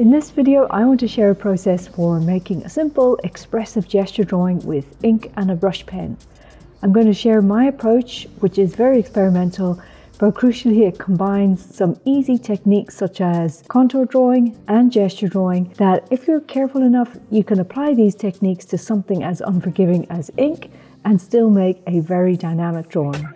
In this video, I want to share a process for making a simple, expressive gesture drawing with ink and a brush pen. I'm going to share my approach, which is very experimental, but crucially it combines some easy techniques such as contour drawing and gesture drawing that, if you're careful enough, you can apply these techniques to something as unforgiving as ink and still make a very dynamic drawing.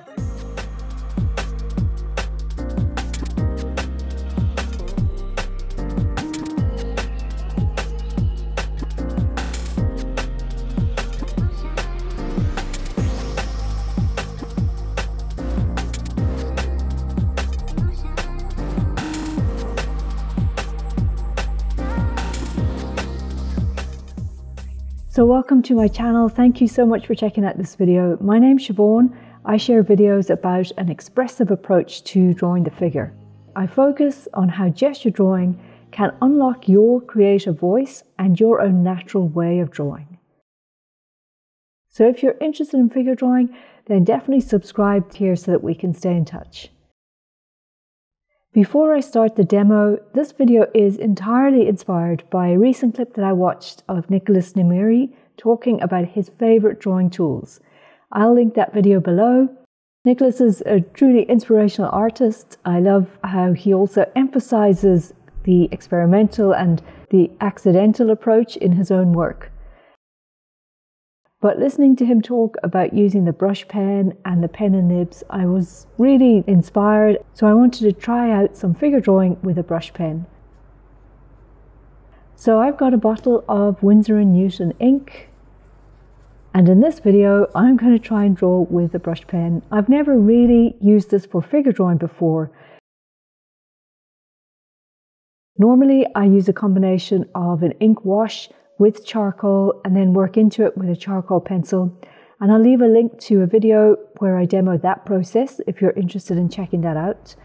So welcome to my channel. Thank you so much for checking out this video. My name's Siobhan. I share videos about an expressive approach to drawing the figure. I focus on how gesture drawing can unlock your creative voice and your own natural way of drawing. So if you're interested in figure drawing, then definitely subscribe here so that we can stay in touch. Before I start the demo, this video is entirely inspired by a recent clip that I watched of Nicolas Youtube talking about his favourite drawing tools. I'll link that video below. Nicolas is a truly inspirational artist. I love how he also emphasises the experimental and the accidental approach in his own work. But listening to him talk about using the brush pen and the pen and nibs, I was really inspired, so I wanted to try out some figure drawing with a brush pen. So I've got a bottle of Winsor & Newton ink, and in this video I'm going to try and draw with a brush pen. I've never really used this for figure drawing before. Normally I use a combination of an ink wash with charcoal and then work into it with a charcoal pencil, and I'll leave a link to a video where I demo that process if you're interested in checking that out.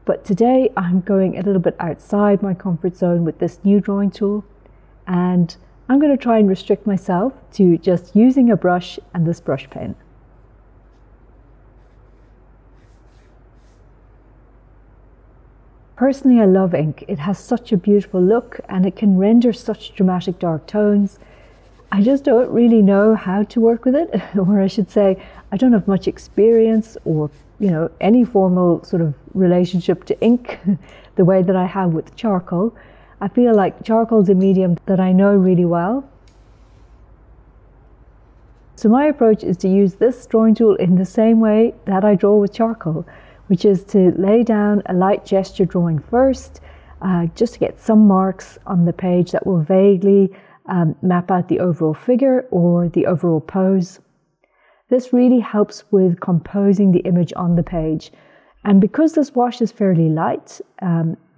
But today I'm going a little bit outside my comfort zone with this new drawing tool, and I'm going to try and restrict myself to just using a brush and this brush pen. Personally, I love ink. It has such a beautiful look and it can render such dramatic dark tones. I just don't really know how to work with it, or I should say, I don't have much experience or, any formal sort of relationship to ink the way that I have with charcoal. I feel like charcoal is a medium that I know really well. So my approach is to use this drawing tool in the same way that I draw with charcoal, which is to lay down a light gesture drawing first, just to get some marks on the page that will vaguely map out the overall figure or the overall pose. This really helps with composing the image on the page. And because this wash is fairly light,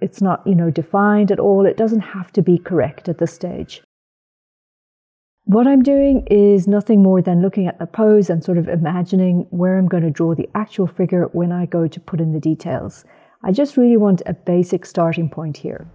it's not, defined at all, it doesn't have to be correct at this stage. What I'm doing is nothing more than looking at the pose and sort of imagining where I'm going to draw the actual figure when I go to put in the details. I just really want a basic starting point here.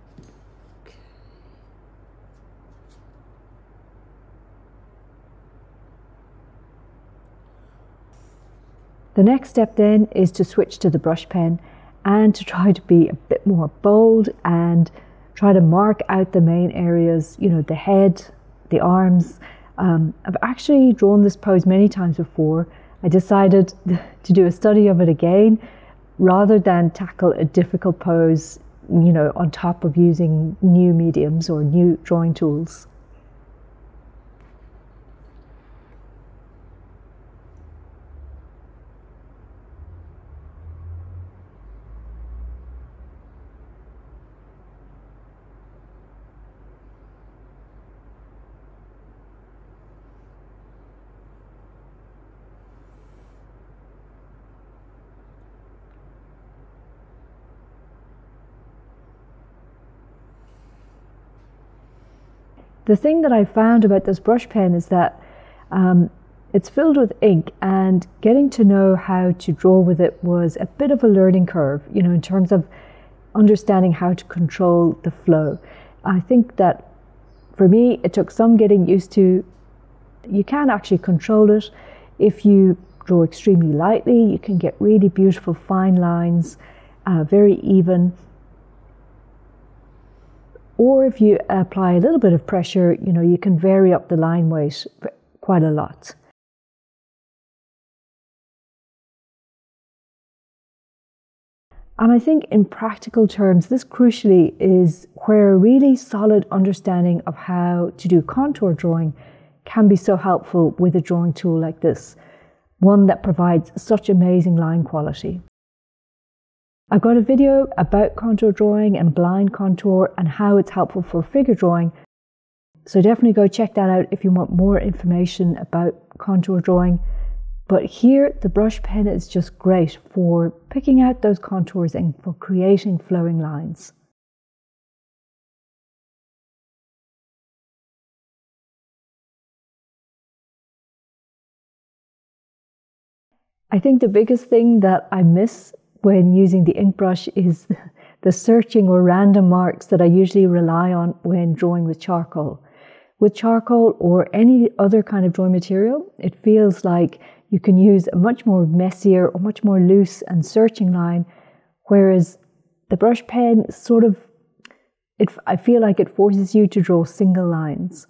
The next step then is to switch to the brush pen and to try to be a bit more bold and try to mark out the main areas, the head, the arms. I've actually drawn this pose many times before. I decided to do a study of it again rather than tackle a difficult pose, on top of using new mediums or new drawing tools. The thing that I found about this brush pen is that it's filled with ink, and getting to know how to draw with it was a bit of a learning curve, in terms of understanding how to control the flow. I think that for me, it took some getting used to. You can actually control it. If you draw extremely lightly, you can get really beautiful fine lines, very even. Or if you apply a little bit of pressure, you can vary up the line weight quite a lot. And I think in practical terms, this crucially is where a really solid understanding of how to do contour drawing can be so helpful with a drawing tool like this, one that provides such amazing line quality. I've got a video about contour drawing and blind contour and how it's helpful for figure drawing, so definitely go check that out if you want more information about contour drawing. But here, the brush pen is just great for picking out those contours and for creating flowing lines. I think the biggest thing that I miss when using the ink brush is the searching or random marks that I usually rely on when drawing with charcoal. With charcoal or any other kind of drawing material, it feels like you can use a much more messier or much more loose and searching line, whereas the brush pen I feel like it forces you to draw single lines.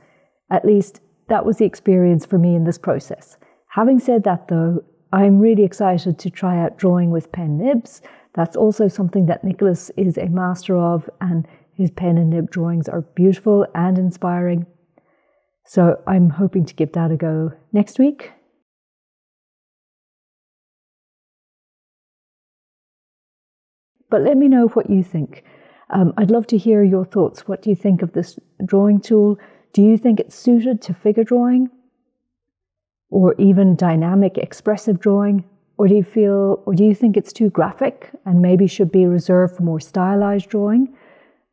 At least that was the experience for me in this process. Having said that though, I'm really excited to try out drawing with pen nibs. That's also something that Nicolas is a master of, and his pen and nib drawings are beautiful and inspiring. So I'm hoping to give that a go next week. But let me know what you think. I'd love to hear your thoughts. What do you think of this drawing tool? Do you think it's suited to figure drawing? Or even dynamic expressive drawing? Or do you think it's too graphic and maybe should be reserved for more stylized drawing?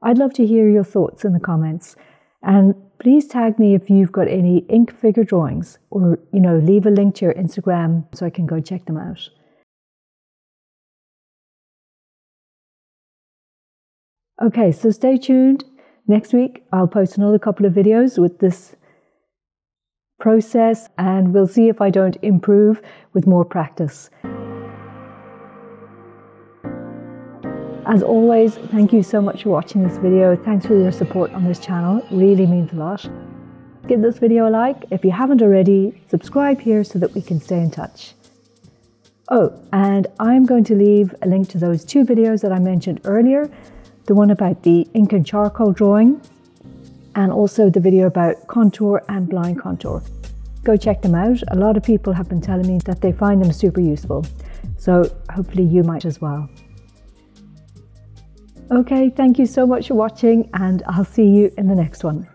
I'd love to hear your thoughts in the comments. And please tag me if you've got any ink figure drawings, or leave a link to your Instagram so I can go check them out. Okay, so stay tuned. Next week I'll post another couple of videos with this process, and we'll see if I don't improve with more practice. As always, thank you so much for watching this video. Thanks for your support on this channel. It really means a lot. Give this video a like. If you haven't already, subscribe here so that we can stay in touch. Oh, and I'm going to leave a link to those two videos that I mentioned earlier. The one about the ink and charcoal drawing, and also the video about contour and blind contour. Go check them out. A lot of people have been telling me that they find them super useful. So hopefully you might as well. Okay, thank you so much for watching, and I'll see you in the next one.